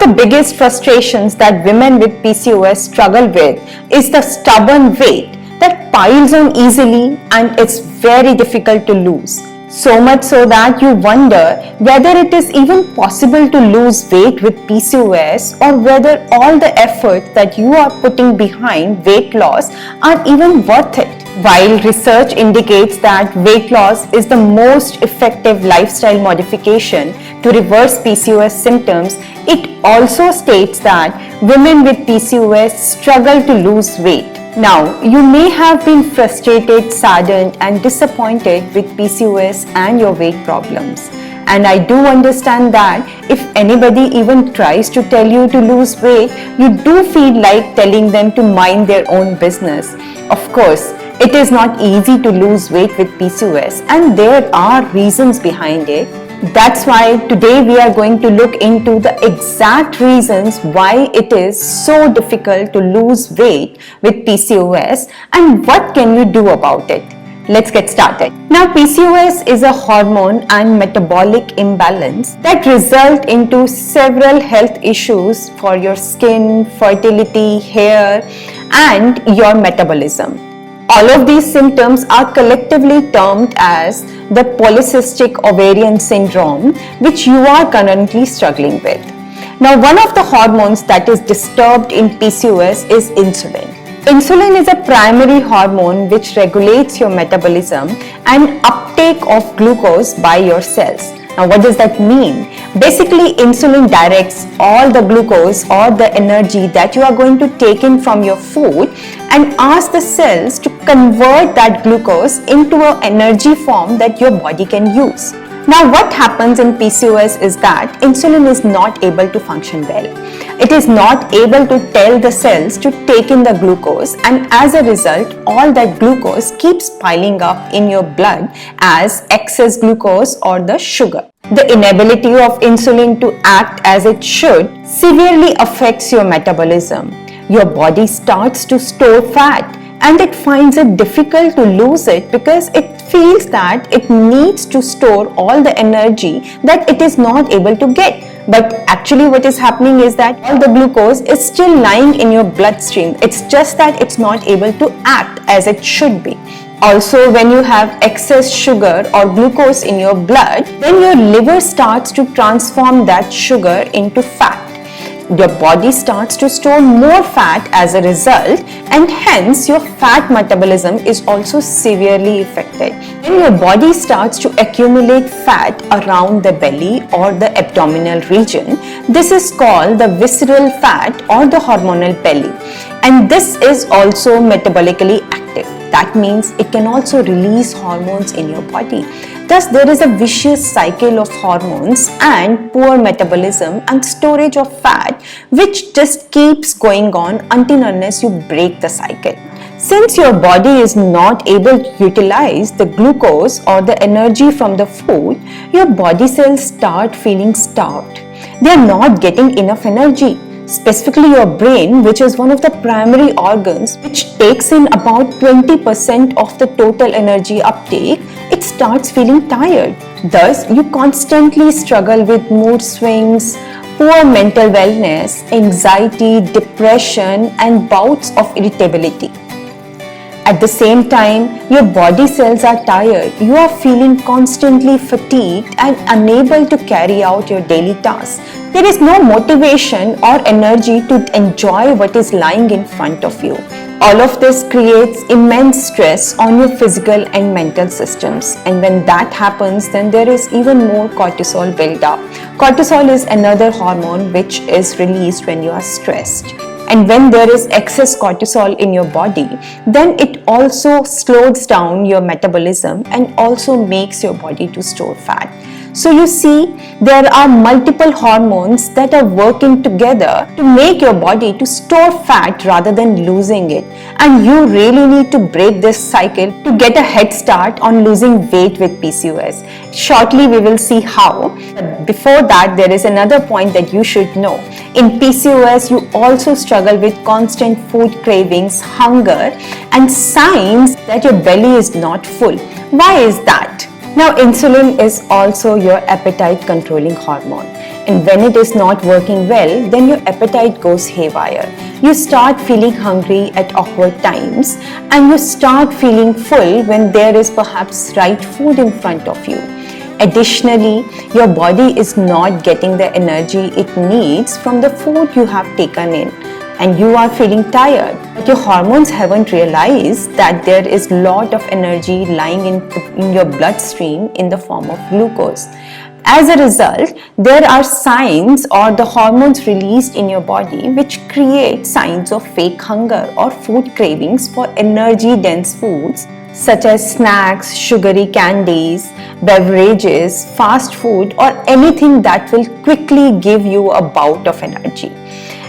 the biggest frustrations that women with PCOS struggle with is the stubborn weight that piles on easily and it's very difficult to lose. So much so that you wonder whether it is even possible to lose weight with PCOS or whether all the effort that you are putting behind weight loss are even worth it. While research indicates that weight loss is the most effective lifestyle modification to reverse PCOS symptoms, it also states that women with PCOS struggle to lose weight. Now, you may have been frustrated, saddened, and disappointed with PCOS and your weight problems. And I do understand that if anybody even tries to tell you to lose weight, you do feel like telling them to mind their own business. Of course, it is not easy to lose weight with PCOS, and there are reasons behind it. That's why today we are going to look into the exact reasons why it is so difficult to lose weight with PCOS and what can you do about it. Let's get started. Now, PCOS is a hormone and metabolic imbalance that result into several health issues for your skin, fertility, hair, and your metabolism. All of these symptoms are collectively termed as the polycystic ovarian syndrome, which you are currently struggling with. Now, one of the hormones that is disturbed in PCOS is insulin. Insulin is a primary hormone which regulates your metabolism and uptake of glucose by your cells. Now, what does that mean? Basically, insulin directs all the glucose or the energy that you are going to take in from your food and asks the cells to convert that glucose into an energy form that your body can use. Now, what happens in PCOS is that insulin is not able to function well. It is not able to tell the cells to take in the glucose, and as a result, all that glucose keeps piling up in your blood as excess glucose or the sugar. The inability of insulin to act as it should severely affects your metabolism. Your body starts to store fat and it finds it difficult to lose it because it feels that it needs to store all the energy that it is not able to get. But actually what is happening is that all the glucose is still lying in your bloodstream. It's just that it's not able to act as it should be. Also, when you have excess sugar or glucose in your blood, then your liver starts to transform that sugar into fat. Your body starts to store more fat as a result, and hence your fat metabolism is also severely affected. When your body starts to accumulate fat around the belly or the abdominal region, this is called the visceral fat or the hormonal belly, and this is also metabolically active. That means it can also release hormones in your body. Thus, there is a vicious cycle of hormones and poor metabolism and storage of fat, which just keeps going on until unless you break the cycle. Since your body is not able to utilize the glucose or the energy from the food, your body cells start feeling starved. They are not getting enough energy. Specifically your brain, which is one of the primary organs which takes in about 20% of the total energy uptake, it starts feeling tired. Thus, you constantly struggle with mood swings, poor mental wellness, anxiety, depression, and bouts of irritability. At the same time, your body cells are tired. You are feeling constantly fatigued and unable to carry out your daily tasks. There is no motivation or energy to enjoy what is lying in front of you. All of this creates immense stress on your physical and mental systems. And when that happens, then there is even more cortisol buildup. Cortisol is another hormone which is released when you are stressed. And when there is excess cortisol in your body, then it also slows down your metabolism and also makes your body to store fat. So you see, there are multiple hormones that are working together to make your body to store fat rather than losing it. And you really need to break this cycle to get a head start on losing weight with PCOS. Shortly, we will see how. But before that, there is another point that you should know. In PCOS, you also struggle with constant food cravings, hunger, and signs that your belly is not full. Why is that? Now, insulin is also your appetite controlling hormone. And when it is not working well, then your appetite goes haywire. You start feeling hungry at awkward times, and you start feeling full when there is perhaps right food in front of you. Additionally, your body is not getting the energy it needs from the food you have taken in, and you are feeling tired. But your hormones haven't realized that there is a lot of energy lying in your bloodstream in the form of glucose. As a result, there are signs or the hormones released in your body which create signs of fake hunger or food cravings for energy-dense foods such as snacks, sugary candies, beverages, fast food, or anything that will quickly give you a bout of energy.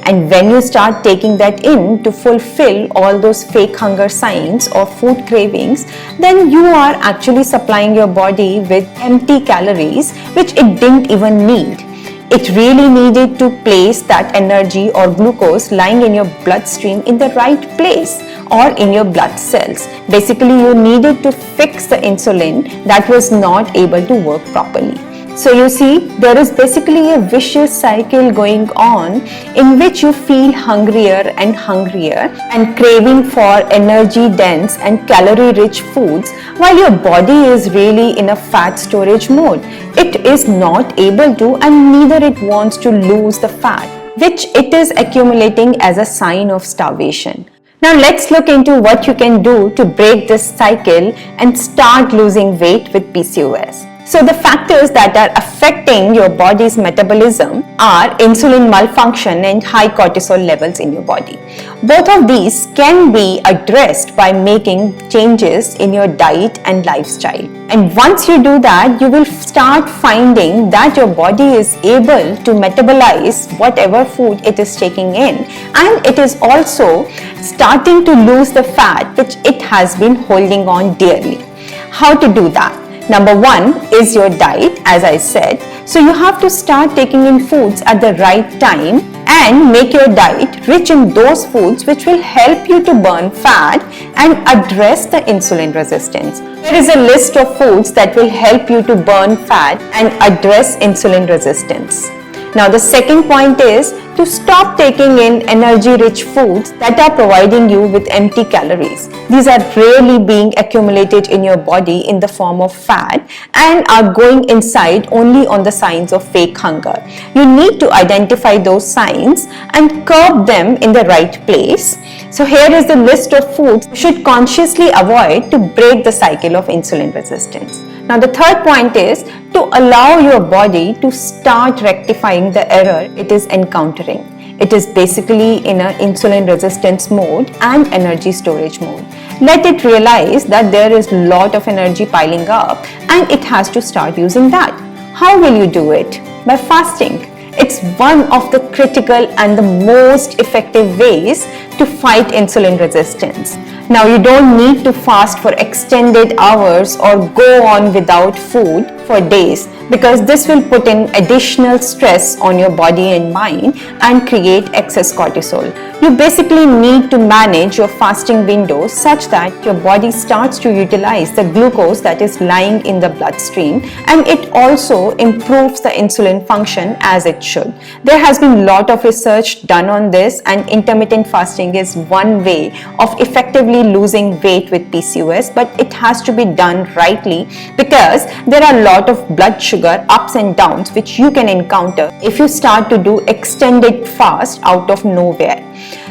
And when you start taking that in to fulfill all those fake hunger signs or food cravings, then you are actually supplying your body with empty calories which it didn't even need. It really needed to place that energy or glucose lying in your bloodstream in the right place or in your blood cells. Basically, you needed to fix the insulin that was not able to work properly. So you see, there is basically a vicious cycle going on in which you feel hungrier and hungrier and craving for energy-dense and calorie-rich foods while your body is really in a fat storage mode. It is not able to, and neither it wants to lose the fat, which it is accumulating as a sign of starvation. Now let's look into what you can do to break this cycle and start losing weight with PCOS. So the factors that are affecting your body's metabolism are insulin malfunction and high cortisol levels in your body. Both of these can be addressed by making changes in your diet and lifestyle. And once you do that, you will start finding that your body is able to metabolize whatever food it is taking in, and it is also starting to lose the fat which it has been holding on dearly. How to do that? Number one is your diet, as I said. So you have to start taking in foods at the right time and make your diet rich in those foods which will help you to burn fat and address the insulin resistance. There is a list of foods that will help you to burn fat and address insulin resistance. Now the second point is to stop taking in energy-rich foods that are providing you with empty calories. These are really being accumulated in your body in the form of fat and are going inside only on the signs of fake hunger. You need to identify those signs and curb them in the right place. So here is the list of foods you should consciously avoid to break the cycle of insulin resistance. Now the third point is to allow your body to start rectifying the error it is encountering. It is basically in an insulin resistance mode and energy storage mode. Let it realize that there is a lot of energy piling up and it has to start using that. How will you do it? By fasting. It's one of the critical and the most effective ways to fight insulin resistance. Now you don't need to fast for extended hours or go on without food for days, because this will put in additional stress on your body and mind and create excess cortisol. You basically need to manage your fasting window such that your body starts to utilize the glucose that is lying in the bloodstream, and it also improves the insulin function as it should. There has been a lot of research done on this, and intermittent fasting is one way of effectively losing weight with PCOS, but it has to be done rightly because there are a lot of blood sugar ups and downs which you can encounter if you start to do extended fast out of nowhere.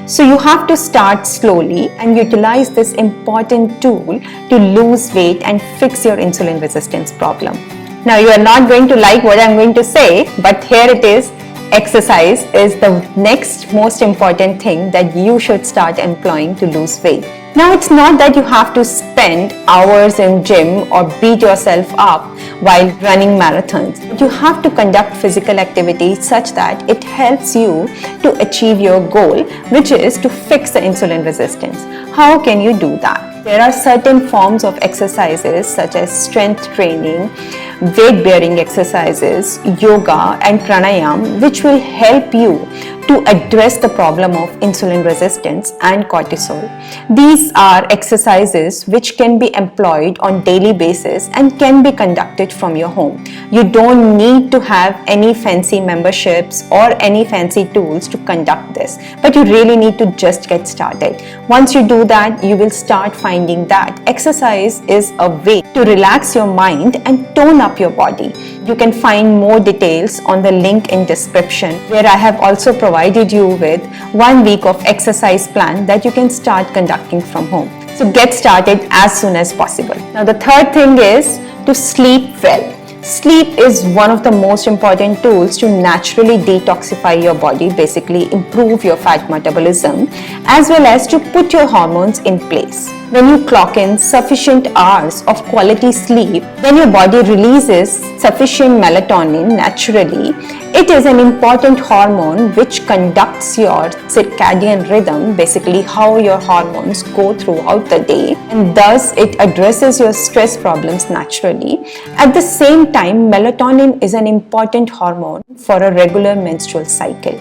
So you have to start slowly and utilize this important tool to lose weight and fix your insulin resistance problem. Now you are not going to like what I'm going to say, but here it is. Exercise is the next most important thing that you should start employing to lose weight. Now it's not that you have to spend hours in gym or beat yourself up while running marathons. You have to conduct physical activity such that it helps you to achieve your goal, which is to fix the insulin resistance. How can you do that? There are certain forms of exercises such as strength training, weight bearing exercises, yoga and pranayam, which will help you to address the problem of insulin resistance and cortisol. These are exercises which can be employed on daily basis and can be conducted from your home. You don't need to have any fancy memberships or any fancy tools to conduct this, but you really need to just get started. Once you do that, you will start finding that exercise is a way to relax your mind and tone up your body. You can find more details on the link in description, where I have also provided you with 1 week of exercise plan that you can start conducting from home. So get started as soon as possible. Now the third thing is to sleep well. Sleep is one of the most important tools to naturally detoxify your body, basically improve your fat metabolism, as well as to put your hormones in place. When you clock in sufficient hours of quality sleep, then your body releases sufficient melatonin naturally. It is an important hormone which conducts your circadian rhythm, basically how your hormones go throughout the day, and thus it addresses your stress problems naturally. At the same time, melatonin is an important hormone for a regular menstrual cycle.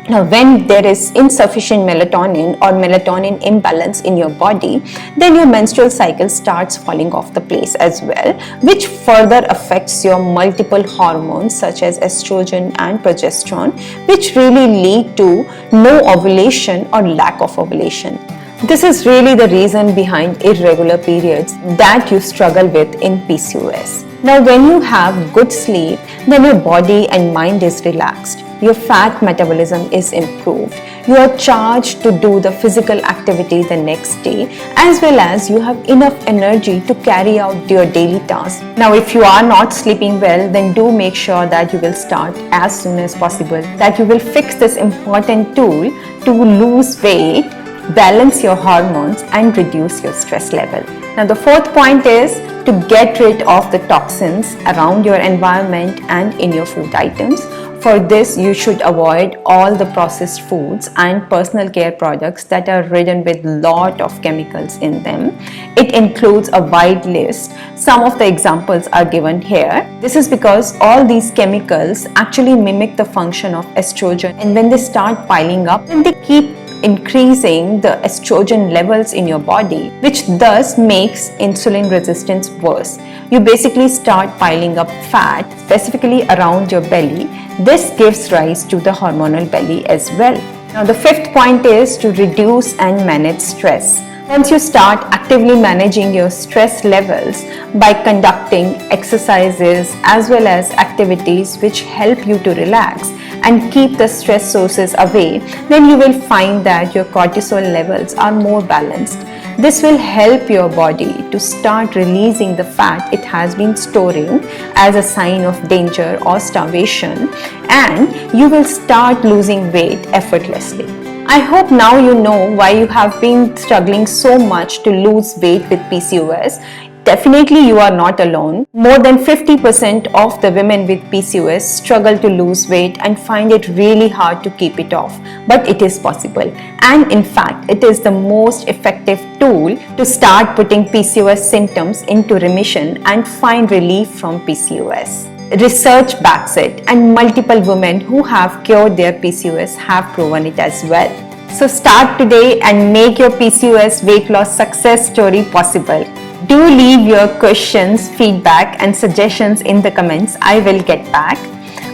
Now, when there is insufficient melatonin or melatonin imbalance in your body, then your menstrual cycle starts falling off the place as well, which further affects your multiple hormones such as estrogen and progesterone, which really lead to no ovulation or lack of ovulation. This is really the reason behind irregular periods that you struggle with in PCOS. Now, when you have good sleep, then your body and mind is relaxed. Your fat metabolism is improved. You are charged to do the physical activity the next day, as well as you have enough energy to carry out your daily tasks. Now, if you are not sleeping well, then do make sure that you will start as soon as possible, that you will fix this important tool to lose weight, balance your hormones, and reduce your stress level. Now, the fourth point is to get rid of the toxins around your environment and in your food items. For this, you should avoid all the processed foods and personal care products that are ridden with lot of chemicals in them. It includes a wide list. Some of the examples are given here. This is because all these chemicals actually mimic the function of estrogen, and when they start piling up, then they keep increasing the estrogen levels in your body, which thus makes insulin resistance worse. You basically start piling up fat, specifically around your belly. This gives rise to the hormonal belly as well. Now, the fifth point is to reduce and manage stress. Once you start actively managing your stress levels by conducting exercises as well as activities which help you to relax and keep the stress sources away, then you will find that your cortisol levels are more balanced. This will help your body to start releasing the fat it has been storing as a sign of danger or starvation, and you will start losing weight effortlessly. I hope now you know why you have been struggling so much to lose weight with PCOS. Definitely you are not alone. More than 50% of the women with PCOS struggle to lose weight and find it really hard to keep it off. But it is possible. And in fact, it is the most effective tool to start putting PCOS symptoms into remission and find relief from PCOS. Research backs it, and multiple women who have cured their PCOS have proven it as well. So start today and make your PCOS weight loss success story possible. Do leave your questions, feedback and suggestions in the comments. I will get back.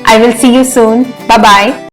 I will see you soon. Bye-bye.